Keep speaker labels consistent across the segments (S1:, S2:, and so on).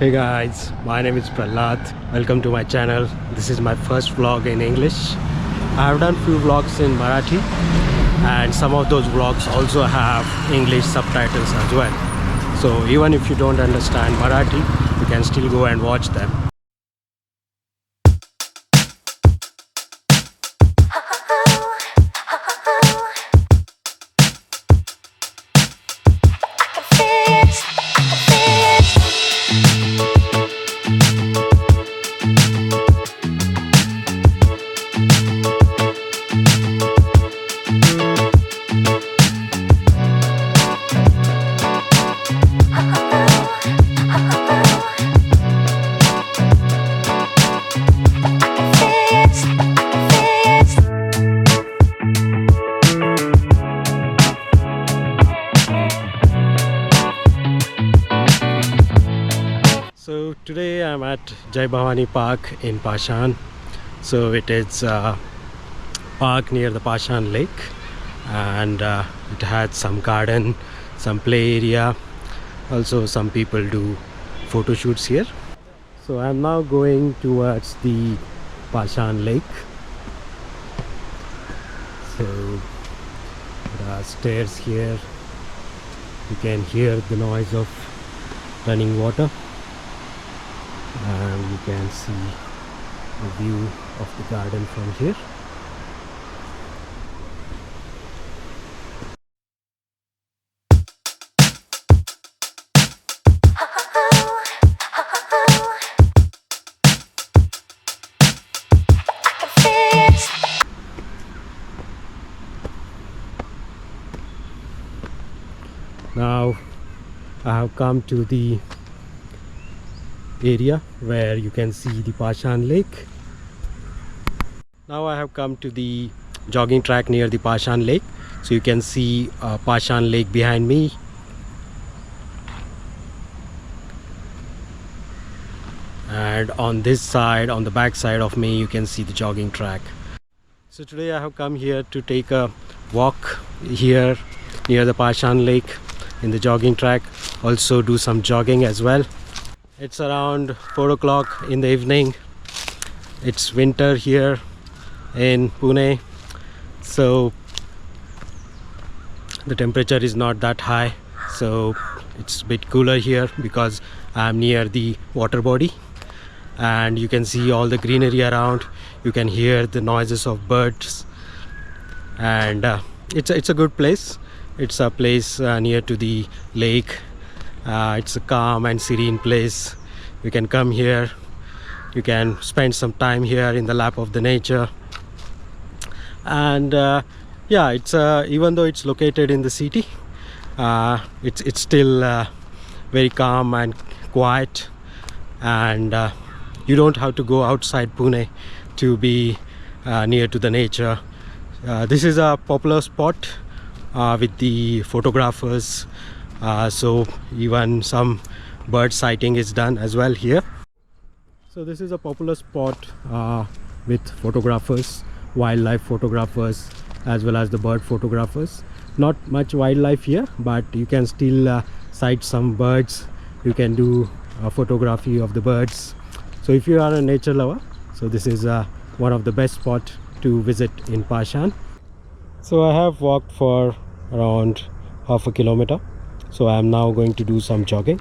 S1: Hey guys, my name is Prahlad. Welcome to my channel. This is my first vlog in English. I have done few vlogs in Marathi and some of those vlogs also have English subtitles as well. So even if you don't understand Marathi, you can still go and watch them. So today I'm at Jai Bhavani Park in Pashan. So it is a park near the Pashan Lake, and it had some garden, some play area. Also some people do photo shoots here. So I'm now going towards the Pashan Lake. So there are stairs here. You can hear the noise of running water. And you can see the view of the garden from here. Now I have come to the area where you can see the Pashan Lake. Now I have come to the jogging track near the Pashan Lake. So you can see Pashan Lake behind me. And on this side, on the back side of me, you can see the jogging track. So today I have come here to take a walk here near the Pashan Lake in the jogging track. Also do some jogging as well. It's around 4 o'clock in the evening. It's winter here in Pune, so the temperature is not that high, so it's a bit cooler here because I'm near the water body and you can see all the greenery around. You can hear the noises of birds, and it's a good place. It's a place near to the lake. It's a calm and serene place. You can come here, you can spend some time here in the lap of the nature. And yeah, it's even though it's located in the city, it's still very calm and quiet, and you don't have to go outside Pune to be near to the nature. This is a popular spot with the photographers. So even some bird sighting is done as well here. So this is a popular spot with photographers, wildlife photographers, as well as the bird photographers. Not much wildlife here, but you can still sight some birds. You can do photography of the birds. So if you are a nature lover, so this is one of the best spots to visit in Pashan. So I have walked for around half a kilometer. So I am now going to do some jogging.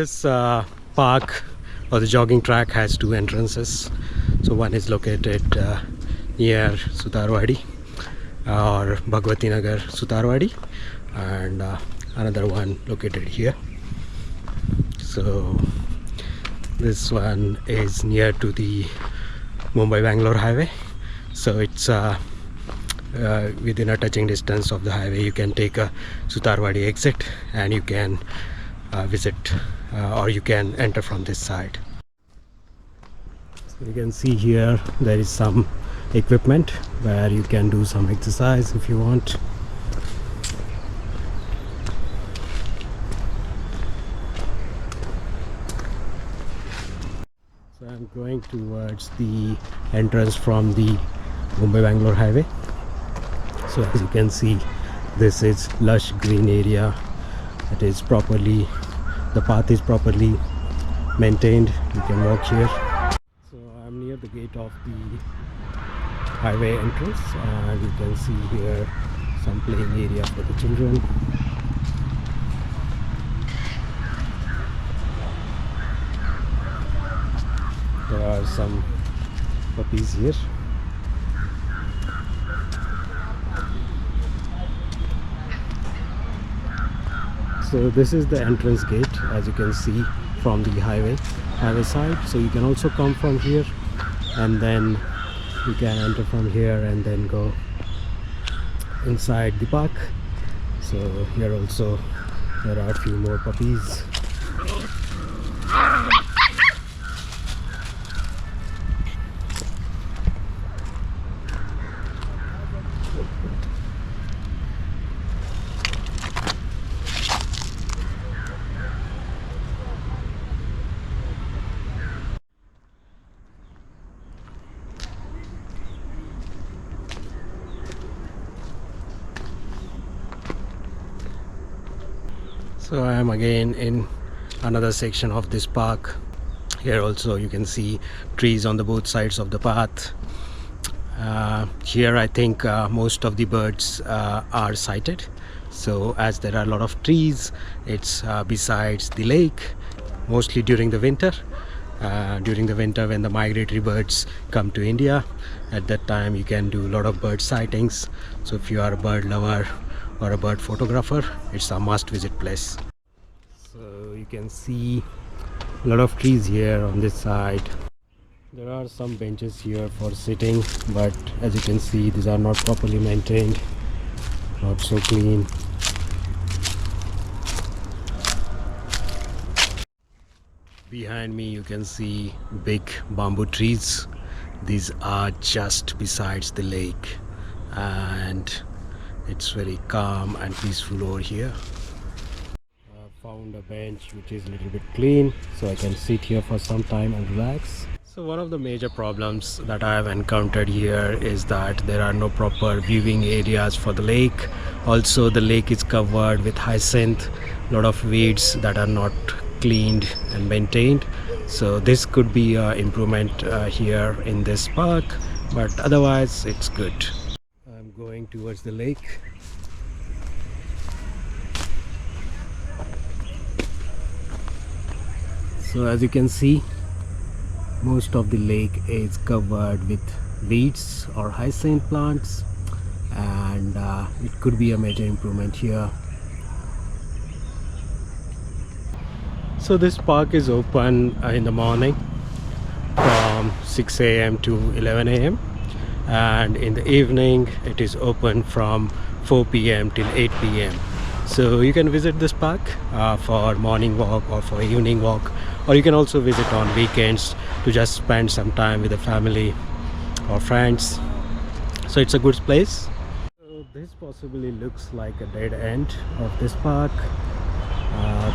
S1: this park or the jogging track has two entrances. So one is located near Sutarwadi or Bhagwati Nagar Sutarwadi, and another one located here. So this one is near to the Mumbai-Bangalore highway, so it's within a touching distance of the highway. You can take a Sutarwadi exit and you can visit or you can enter from this side. So you can see here there is some equipment where you can do some exercise if you want. So I'm going towards the entrance from the Mumbai-Bangalore highway. So as you can see, this is lush green area. It is properly, the path is properly maintained. You can walk here. So I'm near the gate of the highway entrance, and you can see here some playing area for the children. There are some puppies here. So this is the entrance gate, as you can see from the highway side. So you can also come from here, and then you can enter from here and then go inside the park. So here also there are a few more puppies. So I am again in another section of this park. Here also you can see trees on the both sides of the path. Here I think most of the birds are sighted. So as there are a lot of trees, it's besides the lake, mostly during the winter. During the winter when the migratory birds come to India, at that time you can do a lot of bird sightings. So if you are a bird lover or a bird photographer, it's a must visit place. So you can see a lot of trees here on this side. There are some benches here for sitting, but as you can see, these are not properly maintained, not so clean. Behind me you can see big bamboo trees. These are just besides the lake, and it's very calm and peaceful over here. I found a bench which is a little bit clean, so I can sit here for some time and relax. So one of the major problems that I have encountered here is that there are no proper viewing areas for the lake. Also the lake is covered with hyacinth, a lot of weeds that are not cleaned and maintained. So this could be an improvement here in this park, but otherwise it's good. I'm going towards the lake. So as you can see, most of the lake is covered with weeds or hyacinth plants, and it could be a major improvement here. So this park is open in the morning from 6 a.m. to 11 a.m. and in the evening it is open from 4 p.m. till 8 p.m. So you can visit this park for morning walk or for evening walk, or you can also visit on weekends to just spend some time with the family or friends. So it's a good place. So this possibly looks like a dead end of this park.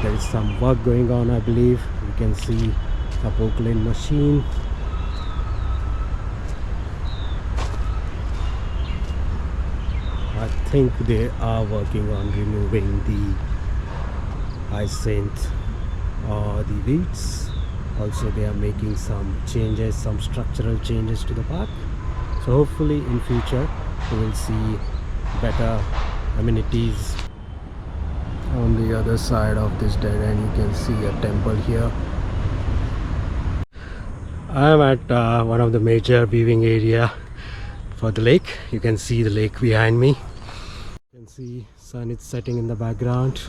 S1: There is some work going on, I believe. You can see a Oakland machine. I think they are working on removing the hyacinth or the weeds. Also they are making some changes, some structural changes to the park. So hopefully in future we will see better amenities On the other side of this dead end you can see a temple here. I am at one of the major viewing area for the lake. You can see the lake behind me. You can see sun is setting in the background.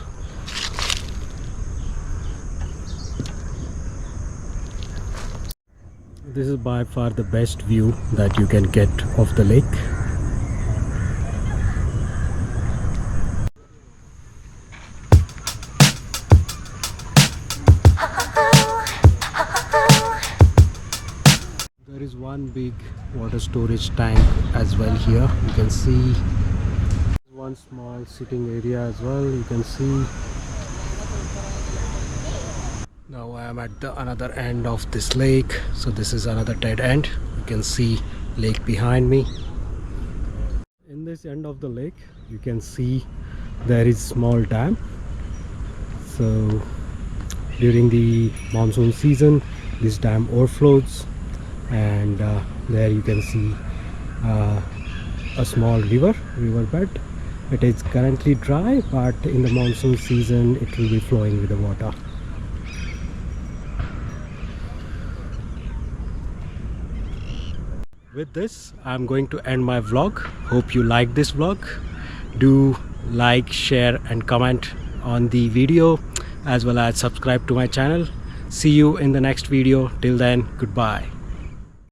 S1: This is by far the best view that you can get of the lake. There is one big water storage tank as well here. You can see one small sitting area as well. You can see. Now I am at the another end of this lake. So this is another dead end. You can see lake behind me. In this end of the lake you can see there is small dam. So during the monsoon season this dam overflows, and there you can see a small riverbed. It is currently dry, but in the monsoon season it will be flowing with the water. With this I'm going to end my vlog. Hope you like this vlog. Do like, share and comment on the video, as well as subscribe to my channel. See you in the next video. Till then, goodbye.